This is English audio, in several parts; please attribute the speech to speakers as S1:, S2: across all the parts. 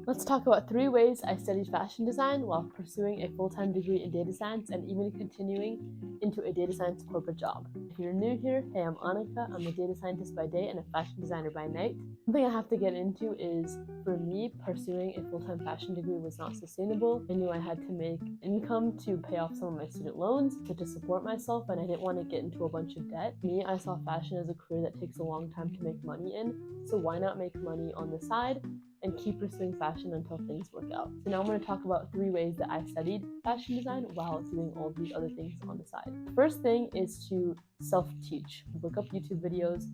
S1: Let's talk about 3 ways I studied fashion design while pursuing a full-time degree in data science and even continuing into a data science corporate job. If you're new here, hey, I'm Annika. I'm a data scientist by day and a fashion designer by night. Something I have to get into is, for me, pursuing a full-time fashion degree was not sustainable. I knew I had to make income to pay off some of my student loans, to support myself, and I didn't want to get into a bunch of debt. Me, I saw fashion as a career that takes a long time to make money in, so why not make money on the side and keep pursuing fashion until things work out. So now I'm going to talk about 3 ways that I studied fashion design while doing all these other things on the side. The first thing is to self-teach. Look up YouTube videos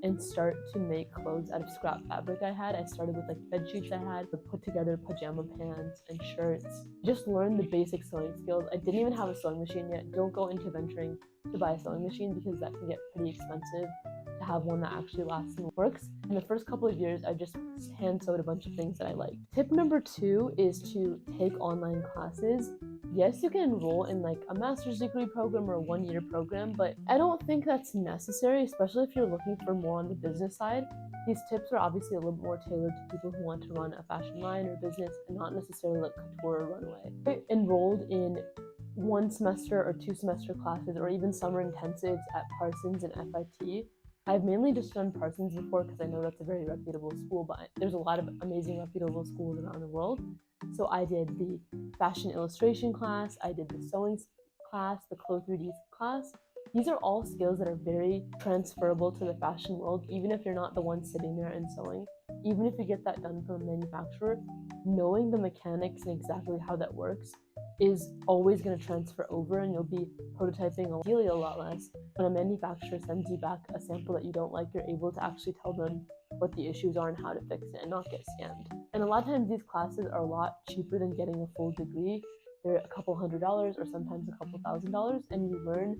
S1: and start to make clothes out of scrap fabric I had. I started with like bed sheets I had, put together pajama pants and shirts. Just learn the basic sewing skills. I didn't even have a sewing machine yet. Don't go into venturing to buy a sewing machine because that can get pretty expensive. To have one that actually lasts and works. In the first couple of years, I just hand sewed a bunch of things that I liked. Tip number 2 is to take online classes. Yes, you can enroll in like a master's degree program or a 1-year program, but I don't think that's necessary, especially if you're looking for more on the business side. These tips are obviously a little bit more tailored to people who want to run a fashion line or business and not necessarily like couture or runway. I enrolled in 1 semester or 2 semester classes or even summer intensives at Parsons and FIT. I've mainly just done Parsons before because I know that's a very reputable school, but there's a lot of amazing reputable schools around the world. So I did the fashion illustration class, I did the sewing class, the Clo 3D class. These are all skills that are very transferable to the fashion world, even if you're not the one sitting there and sewing. Even if you get that done from a manufacturer, knowing the mechanics and exactly how that works is always going to transfer over, and you'll be prototyping ideally a lot less. When a manufacturer sends you back a sample that you don't like, you're able to actually tell them what the issues are and how to fix it and not get scammed. And a lot of times these classes are a lot cheaper than getting a full degree. They're a couple $100 or sometimes a couple $1,000, and you learn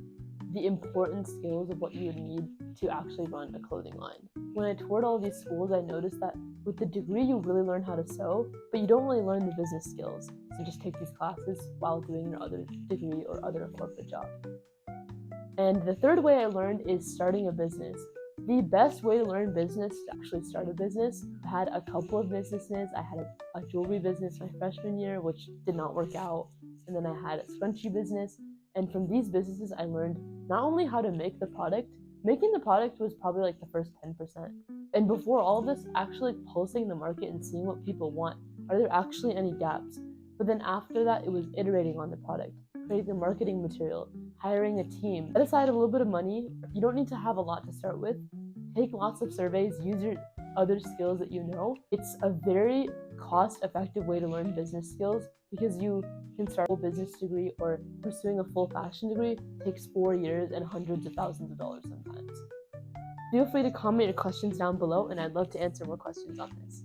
S1: the important skills of what you would need to actually run a clothing line. When I toured all these schools, I noticed that with the degree, you really learn how to sew, but you don't really learn the business skills. So just take these classes while doing your other degree or other corporate job. And the third way I learned is starting a business. The best way to learn business is to actually start a business. I had a couple of businesses. I had a jewelry business my freshman year, which did not work out. And then I had a scrunchie business. And from these businesses, I learned not only how to make the product, making the product was probably like the first 10%. And before all of this, actually pulsing the market and seeing what people want. Are there actually any gaps? But then after that, it was iterating on the product, creating the marketing material, hiring a team. Set aside a little bit of money. You don't need to have a lot to start with. Take lots of surveys, use your other skills that you know. It's a very cost-effective way to learn business skills because you can start a full business degree, or pursuing a full fashion degree takes 4 years and hundreds of thousands of dollars sometimes. Feel free to comment your questions down below, and I'd love to answer more questions on this.